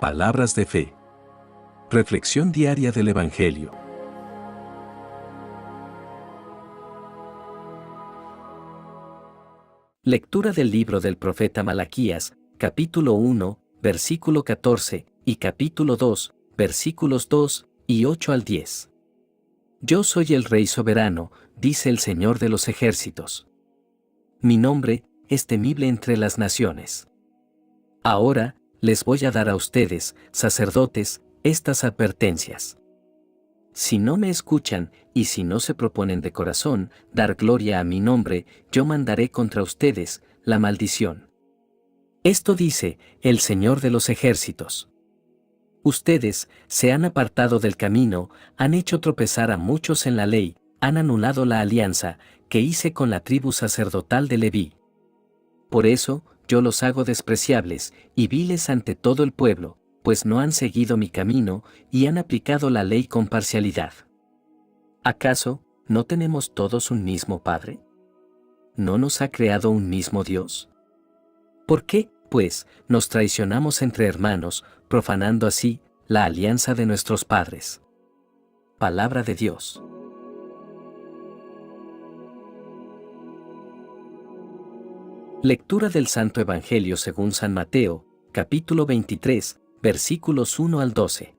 Palabras de fe. Reflexión diaria del Evangelio. Lectura del libro del profeta Malaquías, capítulo 1, versículo 14, y capítulo 2, versículos 2 y 8 al 10. Yo soy el Rey soberano, dice el Señor de los ejércitos. Mi nombre es temible entre las naciones. Ahora les voy a dar a ustedes, sacerdotes, estas advertencias. Si no me escuchan, y si no se proponen de corazón dar gloria a mi nombre, yo mandaré contra ustedes la maldición. Esto dice el Señor de los ejércitos. Ustedes se han apartado del camino, han hecho tropezar a muchos en la ley, han anulado la alianza que hice con la tribu sacerdotal de Leví. Por eso, yo los hago despreciables y viles ante todo el pueblo, pues no han seguido mi camino y han aplicado la ley con parcialidad. ¿Acaso no tenemos todos un mismo Padre? ¿No nos ha creado un mismo Dios? ¿Por qué, pues, nos traicionamos entre hermanos, profanando así la alianza de nuestros padres? Palabra de Dios. Lectura del Santo Evangelio según San Mateo, capítulo 23, versículos 1 al 12.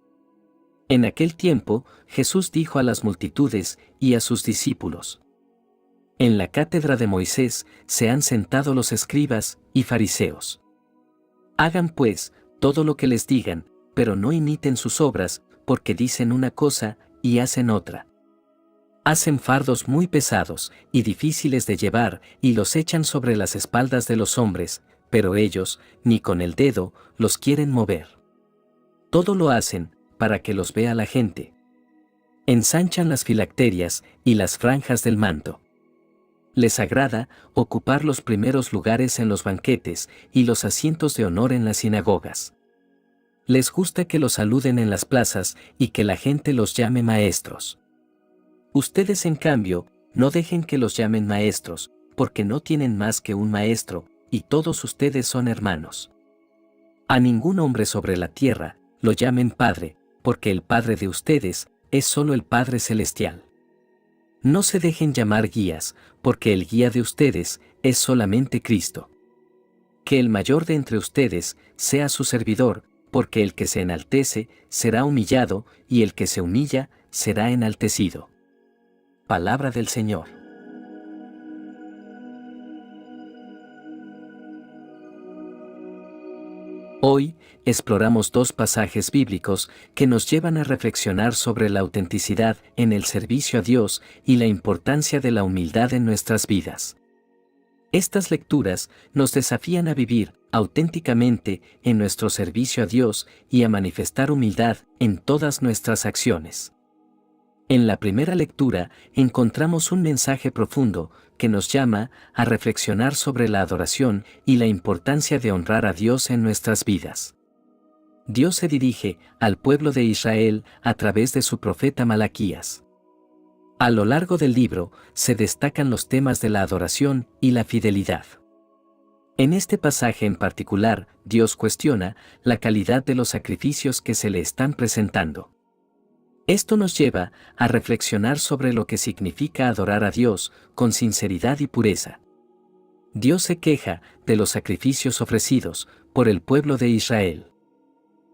En aquel tiempo, Jesús dijo a las multitudes y a sus discípulos: En la cátedra de Moisés se han sentado los escribas y fariseos. Hagan pues todo lo que les digan, pero no imiten sus obras, porque dicen una cosa y hacen otra. Hacen fardos muy pesados y difíciles de llevar y los echan sobre las espaldas de los hombres, pero ellos, ni con el dedo, los quieren mover. Todo lo hacen para que los vea la gente. Ensanchan las filacterias y las franjas del manto. Les agrada ocupar los primeros lugares en los banquetes y los asientos de honor en las sinagogas. Les gusta que los saluden en las plazas y que la gente los llame maestros. Ustedes, en cambio, no dejen que los llamen maestros, porque no tienen más que un maestro, y todos ustedes son hermanos. A ningún hombre sobre la tierra lo llamen Padre, porque el Padre de ustedes es solo el Padre Celestial. No se dejen llamar guías, porque el guía de ustedes es solamente Cristo. Que el mayor de entre ustedes sea su servidor, porque el que se enaltece será humillado, y el que se humilla será enaltecido. Palabra del Señor. Hoy, exploramos dos pasajes bíblicos que nos llevan a reflexionar sobre la autenticidad en el servicio a Dios y la importancia de la humildad en nuestras vidas. Estas lecturas nos desafían a vivir auténticamente en nuestro servicio a Dios y a manifestar humildad en todas nuestras acciones. En la primera lectura encontramos un mensaje profundo que nos llama a reflexionar sobre la adoración y la importancia de honrar a Dios en nuestras vidas. Dios se dirige al pueblo de Israel a través de su profeta Malaquías. A lo largo del libro se destacan los temas de la adoración y la fidelidad. En este pasaje en particular, Dios cuestiona la calidad de los sacrificios que se le están presentando. Esto nos lleva a reflexionar sobre lo que significa adorar a Dios con sinceridad y pureza. Dios se queja de los sacrificios ofrecidos por el pueblo de Israel.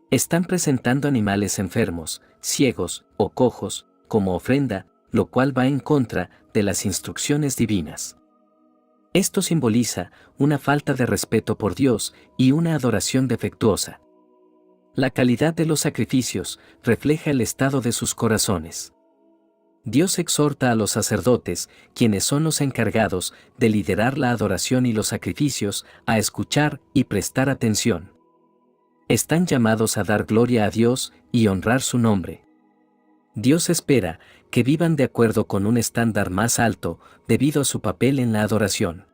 Están presentando animales enfermos, ciegos o cojos como ofrenda, lo cual va en contra de las instrucciones divinas. Esto simboliza una falta de respeto por Dios y una adoración defectuosa. La calidad de los sacrificios refleja el estado de sus corazones. Dios exhorta a los sacerdotes, quienes son los encargados de liderar la adoración y los sacrificios, a escuchar y prestar atención. Están llamados a dar gloria a Dios y honrar su nombre. Dios espera que vivan de acuerdo con un estándar más alto debido a su papel en la adoración.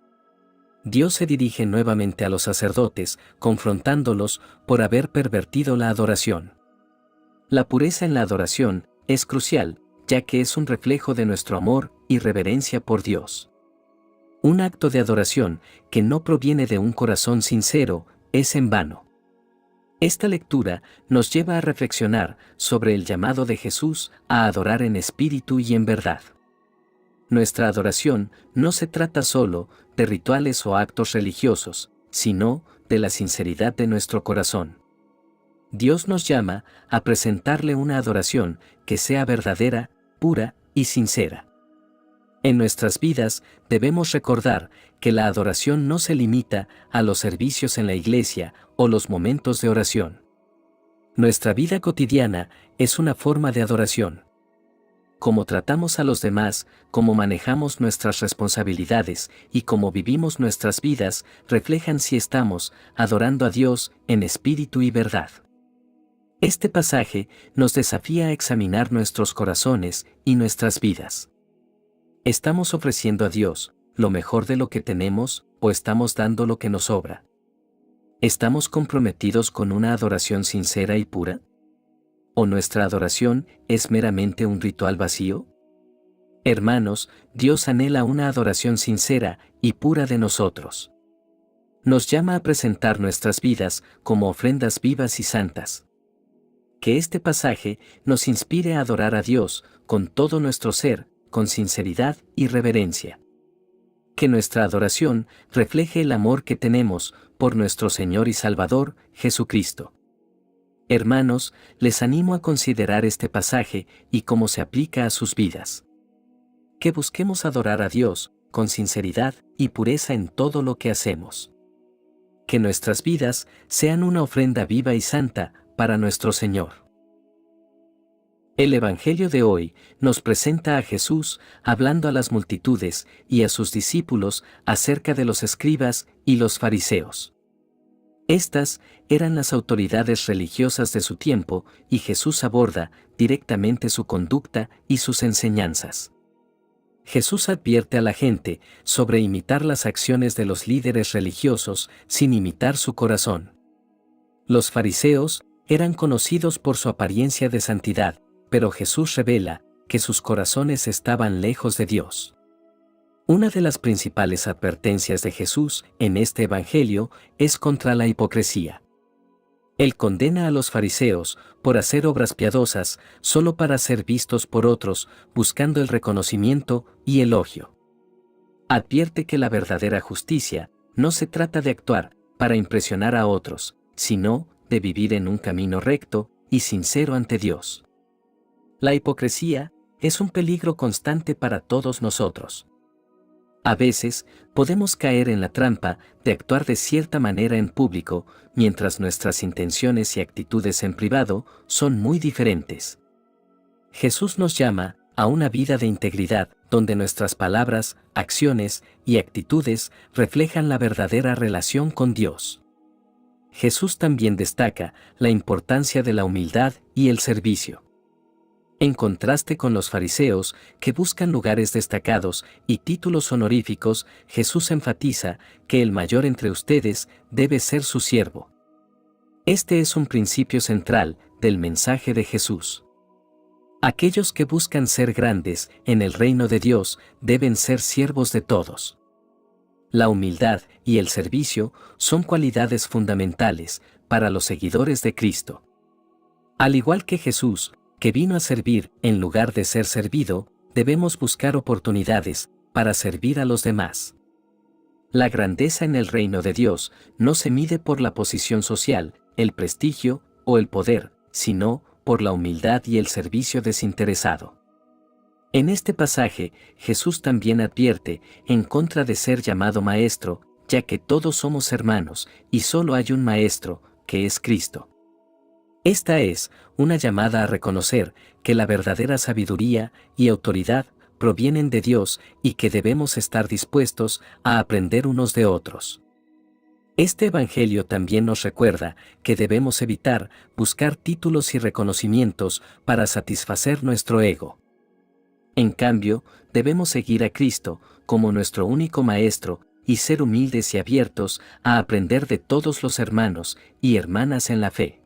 Dios se dirige nuevamente a los sacerdotes, confrontándolos por haber pervertido la adoración. La pureza en la adoración es crucial, ya que es un reflejo de nuestro amor y reverencia por Dios. Un acto de adoración que no proviene de un corazón sincero es en vano. Esta lectura nos lleva a reflexionar sobre el llamado de Jesús a adorar en espíritu y en verdad. Nuestra adoración no se trata solo de rituales o actos religiosos, sino de la sinceridad de nuestro corazón. Dios nos llama a presentarle una adoración que sea verdadera, pura y sincera. En nuestras vidas debemos recordar que la adoración no se limita a los servicios en la iglesia o los momentos de oración. Nuestra vida cotidiana es una forma de adoración. Cómo tratamos a los demás, cómo manejamos nuestras responsabilidades y cómo vivimos nuestras vidas reflejan si estamos adorando a Dios en espíritu y verdad. Este pasaje nos desafía a examinar nuestros corazones y nuestras vidas. ¿Estamos ofreciendo a Dios lo mejor de lo que tenemos o estamos dando lo que nos sobra? ¿Estamos comprometidos con una adoración sincera y pura? ¿O nuestra adoración es meramente un ritual vacío? Hermanos, Dios anhela una adoración sincera y pura de nosotros. Nos llama a presentar nuestras vidas como ofrendas vivas y santas. Que este pasaje nos inspire a adorar a Dios con todo nuestro ser, con sinceridad y reverencia. Que nuestra adoración refleje el amor que tenemos por nuestro Señor y Salvador, Jesucristo. Hermanos, les animo a considerar este pasaje y cómo se aplica a sus vidas. Que busquemos adorar a Dios con sinceridad y pureza en todo lo que hacemos. Que nuestras vidas sean una ofrenda viva y santa para nuestro Señor. El Evangelio de hoy nos presenta a Jesús hablando a las multitudes y a sus discípulos acerca de los escribas y los fariseos. Estas eran las autoridades religiosas de su tiempo y Jesús aborda directamente su conducta y sus enseñanzas. Jesús advierte a la gente sobre imitar las acciones de los líderes religiosos sin imitar su corazón. Los fariseos eran conocidos por su apariencia de santidad, pero Jesús revela que sus corazones estaban lejos de Dios. Una de las principales advertencias de Jesús en este Evangelio es contra la hipocresía. Él condena a los fariseos por hacer obras piadosas solo para ser vistos por otros, buscando el reconocimiento y elogio. Advierte que la verdadera justicia no se trata de actuar para impresionar a otros, sino de vivir en un camino recto y sincero ante Dios. La hipocresía es un peligro constante para todos nosotros. A veces, podemos caer en la trampa de actuar de cierta manera en público, mientras nuestras intenciones y actitudes en privado son muy diferentes. Jesús nos llama a una vida de integridad, donde nuestras palabras, acciones y actitudes reflejan la verdadera relación con Dios. Jesús también destaca la importancia de la humildad y el servicio. En contraste con los fariseos, que buscan lugares destacados y títulos honoríficos, Jesús enfatiza que el mayor entre ustedes debe ser su siervo. Este es un principio central del mensaje de Jesús. Aquellos que buscan ser grandes en el reino de Dios deben ser siervos de todos. La humildad y el servicio son cualidades fundamentales para los seguidores de Cristo. Al igual que Jesús, que vino a servir en lugar de ser servido, debemos buscar oportunidades para servir a los demás. La grandeza en el reino de Dios no se mide por la posición social, el prestigio o el poder, sino por la humildad y el servicio desinteresado. En este pasaje, Jesús también advierte en contra de ser llamado maestro, ya que todos somos hermanos y solo hay un maestro, que es Cristo. Esta es una llamada a reconocer que la verdadera sabiduría y autoridad provienen de Dios y que debemos estar dispuestos a aprender unos de otros. Este Evangelio también nos recuerda que debemos evitar buscar títulos y reconocimientos para satisfacer nuestro ego. En cambio, debemos seguir a Cristo como nuestro único Maestro y ser humildes y abiertos a aprender de todos los hermanos y hermanas en la fe.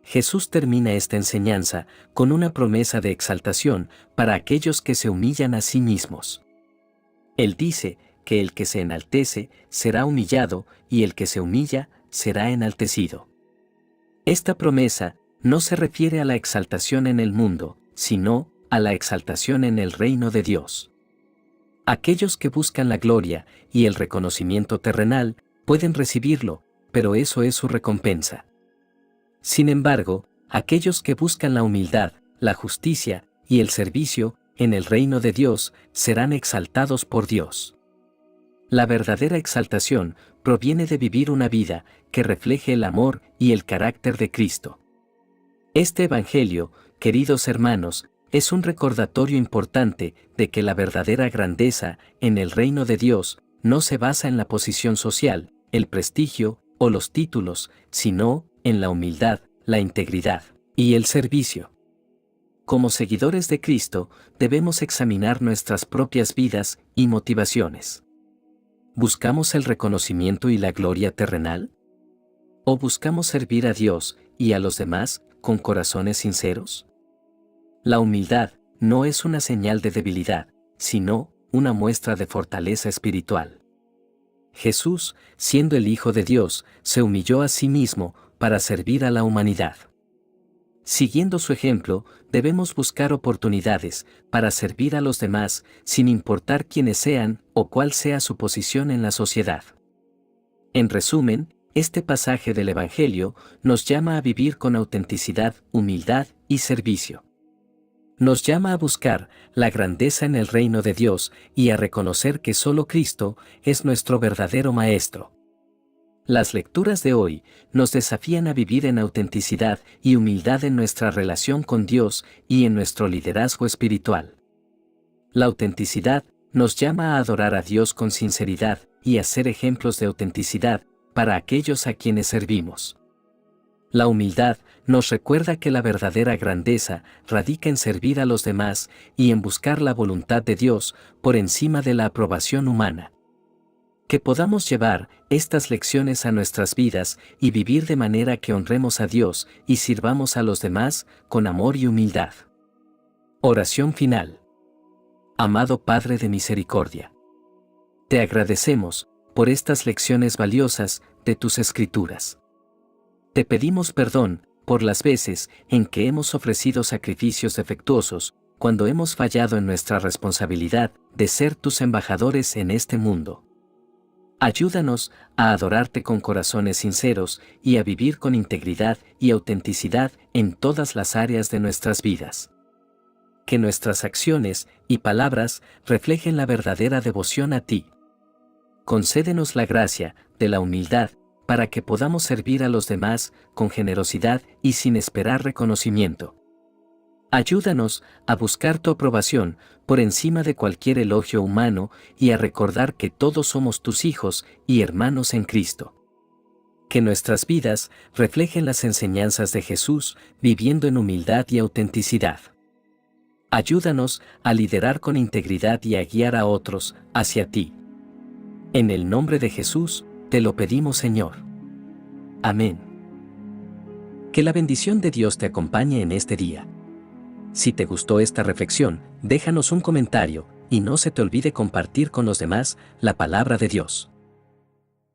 Jesús termina esta enseñanza con una promesa de exaltación para aquellos que se humillan a sí mismos. Él dice que el que se enaltece será humillado y el que se humilla será enaltecido. Esta promesa no se refiere a la exaltación en el mundo, sino a la exaltación en el reino de Dios. Aquellos que buscan la gloria y el reconocimiento terrenal pueden recibirlo, pero eso es su recompensa. Sin embargo, aquellos que buscan la humildad, la justicia y el servicio en el reino de Dios serán exaltados por Dios. La verdadera exaltación proviene de vivir una vida que refleje el amor y el carácter de Cristo. Este Evangelio, queridos hermanos, es un recordatorio importante de que la verdadera grandeza en el reino de Dios no se basa en la posición social, el prestigio o los títulos, sino en la humildad, la integridad y el servicio. Como seguidores de Cristo, debemos examinar nuestras propias vidas y motivaciones. ¿Buscamos el reconocimiento y la gloria terrenal? ¿O buscamos servir a Dios y a los demás con corazones sinceros? La humildad no es una señal de debilidad, sino una muestra de fortaleza espiritual. Jesús, siendo el Hijo de Dios, se humilló a sí mismo para servir a la humanidad. Siguiendo su ejemplo, debemos buscar oportunidades para servir a los demás sin importar quiénes sean o cuál sea su posición en la sociedad. En resumen, este pasaje del Evangelio nos llama a vivir con autenticidad, humildad y servicio. Nos llama a buscar la grandeza en el reino de Dios y a reconocer que solo Cristo es nuestro verdadero Maestro. Las lecturas de hoy nos desafían a vivir en autenticidad y humildad en nuestra relación con Dios y en nuestro liderazgo espiritual. La autenticidad nos llama a adorar a Dios con sinceridad y a ser ejemplos de autenticidad para aquellos a quienes servimos. La humildad nos recuerda que la verdadera grandeza radica en servir a los demás y en buscar la voluntad de Dios por encima de la aprobación humana. Que podamos llevar estas lecciones a nuestras vidas y vivir de manera que honremos a Dios y sirvamos a los demás con amor y humildad. Oración final. Amado Padre de misericordia, te agradecemos por estas lecciones valiosas de tus Escrituras. Te pedimos perdón por las veces en que hemos ofrecido sacrificios defectuosos, cuando hemos fallado en nuestra responsabilidad de ser tus embajadores en este mundo. Ayúdanos a adorarte con corazones sinceros y a vivir con integridad y autenticidad en todas las áreas de nuestras vidas. Que nuestras acciones y palabras reflejen la verdadera devoción a ti. Concédenos la gracia de la humildad para que podamos servir a los demás con generosidad y sin esperar reconocimiento. Ayúdanos a buscar tu aprobación por encima de cualquier elogio humano y a recordar que todos somos tus hijos y hermanos en Cristo. Que nuestras vidas reflejen las enseñanzas de Jesús, viviendo en humildad y autenticidad. Ayúdanos a liderar con integridad y a guiar a otros hacia ti. En el nombre de Jesús, te lo pedimos, Señor. Amén. Que la bendición de Dios te acompañe en este día. Si te gustó esta reflexión, déjanos un comentario y no se te olvide compartir con los demás la palabra de Dios.